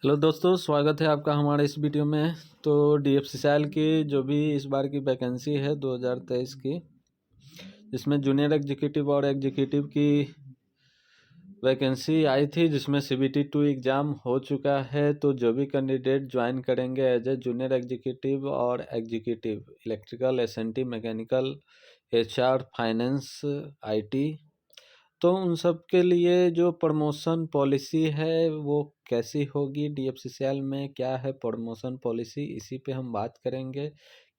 Hello दोस्तों, स्वागत है आपका हमारे इस वीडियो में। तो डीएफसीसीएल की जो भी इस बार की वैकेंसी है 2023 की, जिसमें जूनियर एग्जीक्यूटिव और एग्जीक्यूटिव की वैकेंसी आई थी, जिसमें CBT 2 एग्ज़ाम हो चुका है। तो जो भी कैंडिडेट ज्वाइन करेंगे एज ए जूनियर एग्जीक्यूटिव और executive electrical, SNT, mechanical, HR, finance, IT, तो उन सब के लिए जो प्रमोशन पॉलिसी है वो कैसी होगी, डीएफसीसीएल में क्या है प्रमोशन पॉलिसी, इसी पे हम बात करेंगे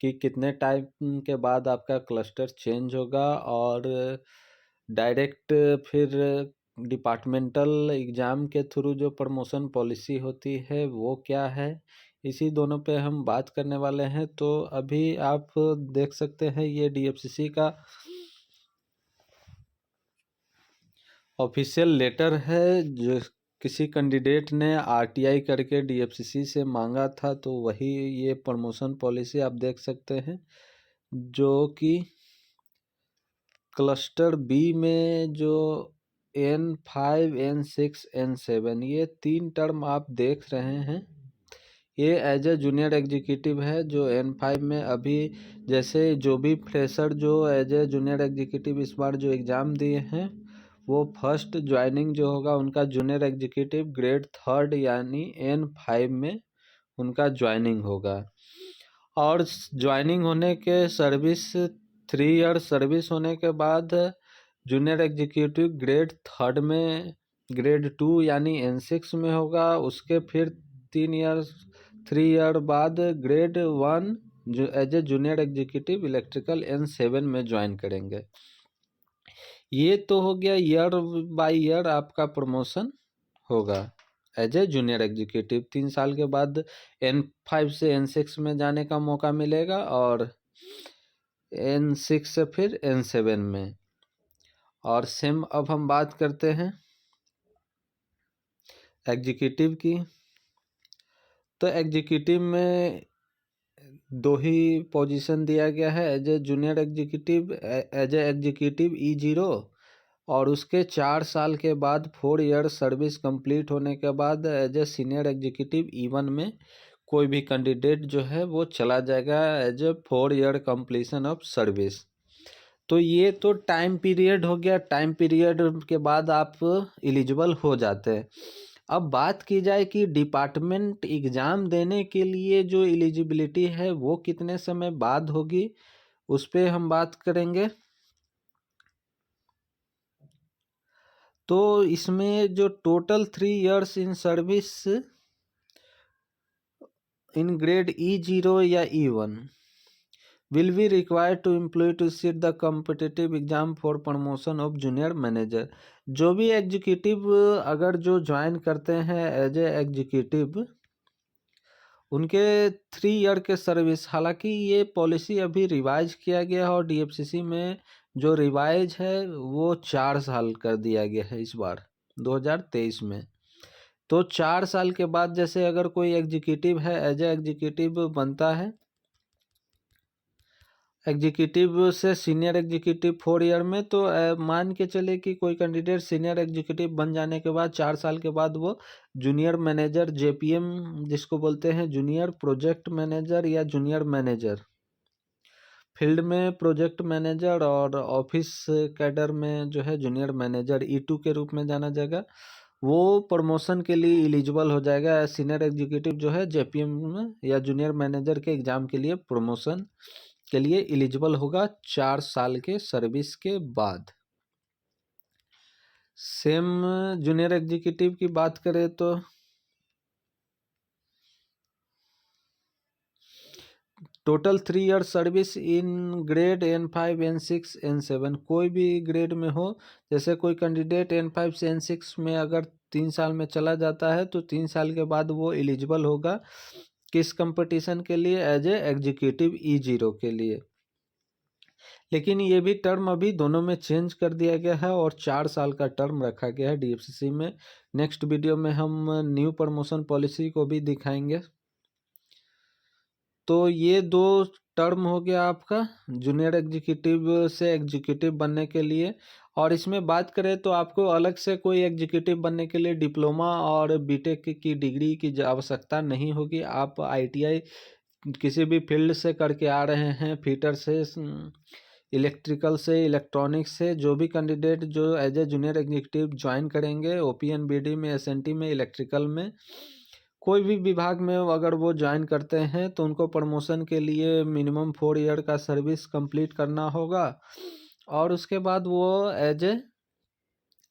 कि कितने टाइम के बाद आपका क्लस्टर चेंज होगा और डायरेक्ट फिर डिपार्टमेंटल एग्ज़ाम के थ्रू जो प्रमोशन पॉलिसी होती है वो क्या है। इसी दोनों पे हम बात करने वाले हैं। तो अभी आप देख सकते हैं ये डीएफसीसी का ऑफिशियल लेटर है, जो किसी कैंडिडेट ने RTI करके डीएफसीसी से मांगा था। तो वही ये प्रमोशन पॉलिसी आप देख सकते हैं, जो कि क्लस्टर बी में जो N5, N6, N7 ये 3 टर्म आप देख रहे हैं, ये एज ए जूनियर एग्जीक्यूटिव है। जो N5 में अभी जैसे जो भी फ्रेशर जो एज ए जूनियर एग्जीक्यूटिव इस बार जो एग्ज़ाम दिए हैं, वो फर्स्ट ज्वाइनिंग जो होगा उनका जूनियर एग्जीक्यूटिव ग्रेड 3 यानी N5 में उनका ज्वाइनिंग होगा। और ज्वाइनिंग होने के सर्विस 3 ईयर सर्विस होने के बाद जूनियर एग्जीक्यूटिव ग्रेड 3 में ग्रेड 2 यानी N6 में होगा। उसके फिर 3 ईयर बाद ग्रेड 1 जो as a junior executive electrical N7 में ज्वाइन करेंगे। ये तो हो गया ईयर बाय ईयर आपका प्रमोशन होगा एज ए जूनियर एग्जीक्यूटिव। 3 साल के बाद N5 से N6 में जाने का मौका मिलेगा और N6 से फिर N7 में। और सेम अब हम बात करते हैं एग्जीक्यूटिव की। तो एग्जीक्यूटिव में 2 ही पोजीशन दिया गया है, as a junior executive, as a executive E0, और उसके 4 साल के बाद 4 ईयर सर्विस कंप्लीट होने के बाद as a senior executive E1 में कोई भी कैंडिडेट जो है वो चला जाएगा as a 4 year completion of service. तो ये तो टाइम पीरियड हो गया, टाइम पीरियड के बाद आप एलिजिबल हो जाते हैं। अब बात की जाए कि डिपार्टमेंट एग्ज़ाम देने के लिए जो एलिजिबिलिटी है वो कितने समय बाद होगी, उस पर हम बात करेंगे। तो इसमें जो total 3 years in service in grade E0 या E1 will be required to employee to sit the competitive exam for promotion of junior manager। जो भी एग्जीक्यूटिव अगर जो ज्वाइन करते हैं एज ए एग्जीक्यूटिव, उनके 3 ईयर के सर्विस, हालांकि ये पॉलिसी अभी रिवाइज किया गया है और डीएफसीसी में जो रिवाइज है वो 4 साल कर दिया गया है इस बार 2023 में। तो 4 साल के बाद जैसे अगर कोई एग्जीक्यूटिव है एज ए एग्जीक्यूटिव बनता है, एग्जीक्यूटिव से सीनियर एग्जीक्यूटिव 4 ईयर में, तो मान के चले कि कोई कैंडिडेट सीनियर एग्जीक्यूटिव बन जाने के बाद 4 साल के बाद वो जूनियर मैनेजर, JPM जिसको बोलते हैं, जूनियर प्रोजेक्ट मैनेजर या जूनियर मैनेजर, फील्ड में प्रोजेक्ट मैनेजर और ऑफिस कैडर में जो है जूनियर मैनेजर E2 के रूप में जाना जाएगा, वो प्रमोशन के लिए एलिजिबल हो जाएगा। सीनियर एग्जीक्यूटिव जो है JPM में या जूनियर मैनेजर के एग्ज़ाम के लिए प्रमोशन के लिए एलिजिबल होगा 4 साल के सर्विस के बाद। सेम जूनियर एग्जीक्यूटिव की बात करें तो total 3 year service in grade N5, N6, N7, कोई भी ग्रेड में हो। जैसे कोई कैंडिडेट N5 से N6 में अगर 3 साल में चला जाता है तो 3 साल के बाद वो एलिजिबल होगा किस कंपटीशन के लिए, एज ए एग्जीक्यूटिव E0 के लिए। लेकिन ये भी टर्म अभी दोनों में चेंज कर दिया गया है और 4 साल का टर्म रखा गया है डीएफसीसी में। नेक्स्ट वीडियो में हम न्यू प्रमोशन पॉलिसी को भी दिखाएंगे। तो ये 2 टर्म हो गया आपका जूनियर एग्जीक्यूटिव से एग्जीक्यूटिव बनने के लिए। और इसमें बात करें तो आपको अलग से कोई एग्जीक्यूटिव बनने के लिए डिप्लोमा और बीटेक की डिग्री की आवश्यकता नहीं होगी। आप आईटीआई किसी भी फील्ड से करके आ रहे हैं, फिटर से, इलेक्ट्रिकल से, इलेक्ट्रॉनिक्स से, जो भी कैंडिडेट जो as a junior executive join करेंगे ओपीएन बीडी में, एसएनटी में, इलेक्ट्रिकल में, कोई भी विभाग में अगर वो ज्वाइन करते हैं तो उनको प्रमोशन के लिए मिनिमम 4 ईयर का सर्विस कंप्लीट करना होगा और उसके बाद वो एज ए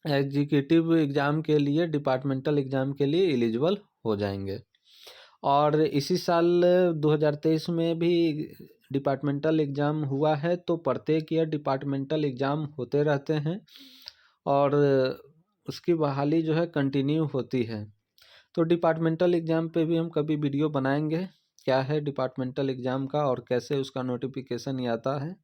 एग्जीक्यूटिव एग्ज़ाम के लिए, डिपार्टमेंटल एग्ज़ाम के लिए एलिजिबल हो जाएंगे। और इसी साल 2023 में भी डिपार्टमेंटल एग्ज़ाम हुआ है, तो प्रत्येक ईयर डिपार्टमेंटल एग्ज़ाम होते रहते हैं और उसकी बहाली जो है कंटिन्यू होती है। तो डिपार्टमेंटल एग्ज़ाम पे भी हम कभी वीडियो बनाएंगे, क्या है डिपार्टमेंटल एग्ज़ाम का और कैसे उसका नोटिफिकेशन आता है।